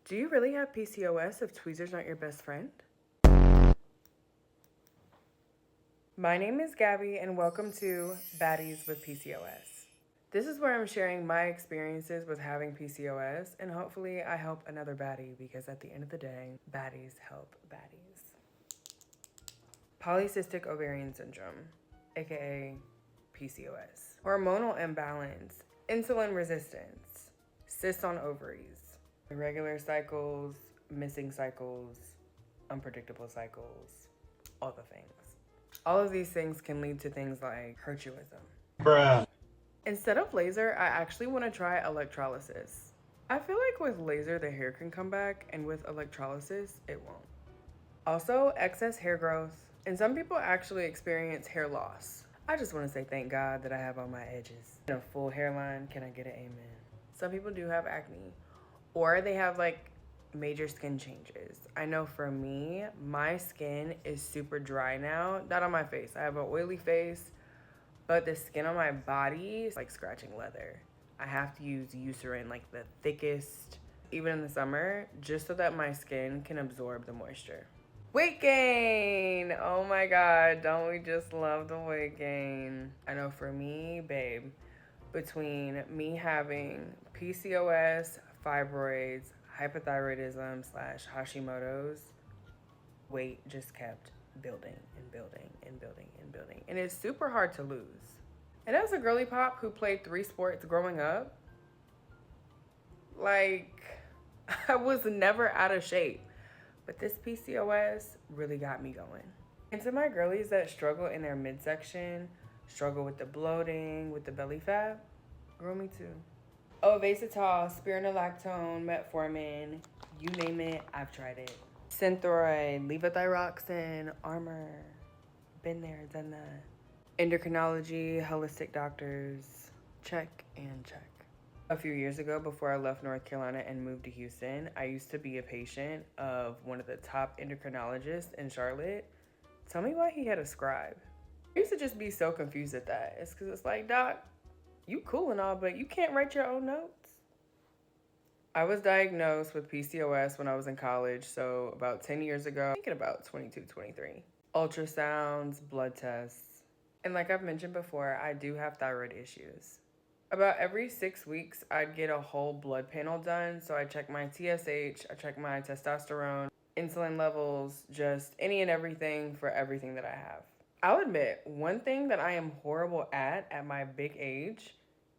Do you really have PCOS if tweezers aren't your best friend? My name is Gabby and welcome to Baddies with PCOS. This is where I'm sharing my experiences with having PCOS and hopefully I help another baddie because at the end of the day, baddies help baddies. Polycystic ovarian syndrome, aka PCOS. Hormonal imbalance, insulin resistance, cysts on ovaries, irregular cycles, missing cycles, unpredictable cycles, all the things. All of these things can lead to things like hirsutism. Bruh. Instead of laser, I actually want to try electrolysis. I feel like with laser, the hair can come back, and with electrolysis, it won't. Also, excess hair growth, and some people actually experience hair loss. I just want to say thank God that I have on my edges. And a full hairline, can I get an amen? Some people do have acne, or they have like major skin changes. I know for me, my skin is super dry now. Not on my face. I have an oily face, but the skin on my body is like scratching leather. I have to use Eucerin, like the thickest, even in the summer, just so that my skin can absorb the moisture. Weight gain! Oh my God, don't we just love the weight gain? I know for me, babe, between me having PCOS, fibroids, hypothyroidism / Hashimoto's, weight just kept building and building and building and building. And it's super hard to lose. And as a girly pop who played 3 sports growing up, like, I was never out of shape. But this PCOS really got me going. And to my girlies that struggle in their midsection, struggle with the bloating, with the belly fat, girl, me too. Ovasitol, spironolactone, metformin, you name it, I've tried it. Synthroid, levothyroxine, Armor, been there, done that. Endocrinology, holistic doctors, check and check. A few years ago, before I left North Carolina and moved to Houston, I used to be a patient of one of the top endocrinologists in Charlotte. Tell me why he had a scribe. I used to just be so confused at that. It's because it's like, doc, you cool and all, but you can't write your own notes. I was diagnosed with PCOS when I was in college, so about 10 years ago, thinking about 22, 23. Ultrasounds, blood tests. And like I've mentioned before, I do have thyroid issues. About every 6 weeks, I'd get a whole blood panel done. So I check my TSH, I check my testosterone, insulin levels, just any and everything for everything that I have. I'll admit, one thing that I am horrible at my big age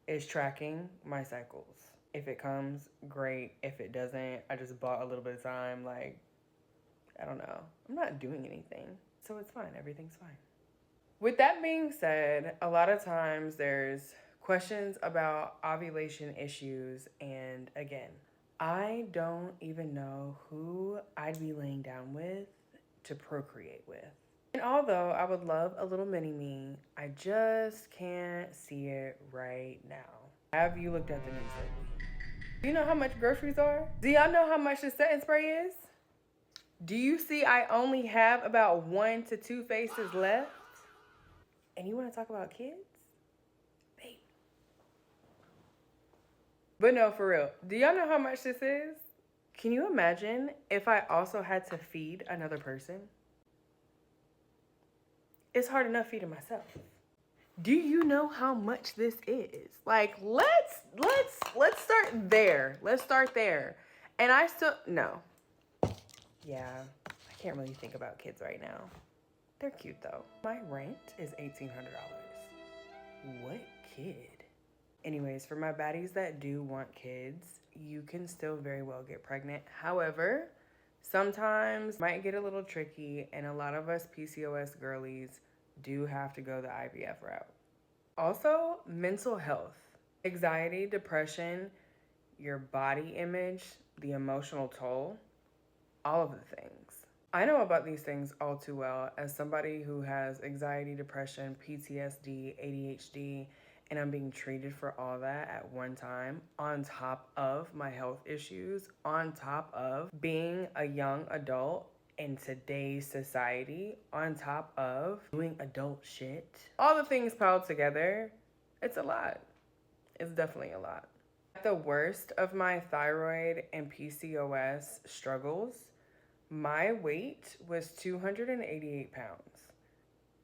is tracking my cycles. If it comes, great. If it doesn't, I just bought a little bit of time. Like, I don't know. I'm not doing anything. So it's fine. Everything's fine. With that being said, a lot of times there's questions about ovulation issues, and again, I don't even know who I'd be laying down with to procreate with. And although I would love a little mini-me, I just can't see it right now. Have you looked at the news lately? Do you know how much groceries are? Do y'all know how much the setting spray is? Do you see I only have about 1 to 2 faces left? And you want to talk about kids? But no, for real. Do y'all know how much this is? Can you imagine if I also had to feed another person? It's hard enough feeding myself. Do you know how much this is? Like, let's start there. Let's start there. And I still, no. Yeah, I can't really think about kids right now. They're cute though. My rent is $1,800. What kid? Anyways, for my baddies that do want kids, you can still very well get pregnant. However, sometimes it might get a little tricky, and a lot of us PCOS girlies do have to go the IVF route. Also, mental health, anxiety, depression, your body image, the emotional toll, all of the things. I know about these things all too well as somebody who has anxiety, depression, PTSD, ADHD, and I'm being treated for all that at one time, on top of my health issues, on top of being a young adult in today's society, on top of doing adult shit. All the things piled together, it's a lot. It's definitely a lot. The worst of my thyroid and PCOS struggles, my weight was 288 pounds.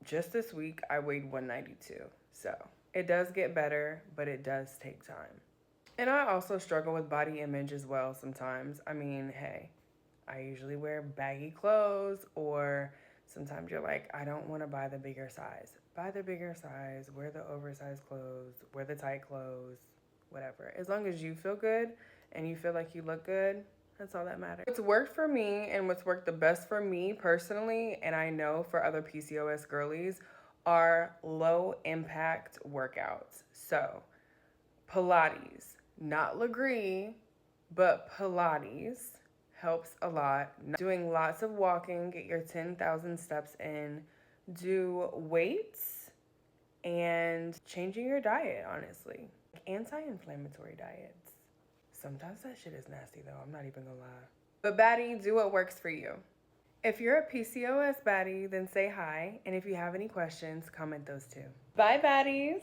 Just this week, I weighed 192. So it does get better, but it does take time. And I also struggle with body image as well sometimes. I mean, hey, I usually wear baggy clothes, or sometimes you're like, I don't want to buy the bigger size. Buy the bigger size, wear the oversized clothes, wear the tight clothes, whatever. As long as you feel good and you feel like you look good, that's all that matters. What's worked for me and what's worked the best for me personally, and I know for other PCOS girlies, are low impact workouts. So Pilates, not Legree, but Pilates helps a lot. Doing lots of walking, get your 10,000 steps in, do weights, and changing your diet, honestly. Anti-inflammatory diets. Sometimes that shit is nasty though, I'm not even gonna lie. But baddie, do what works for you. If you're a PCOS baddie, then say hi, and if you have any questions, comment those too. Bye baddies!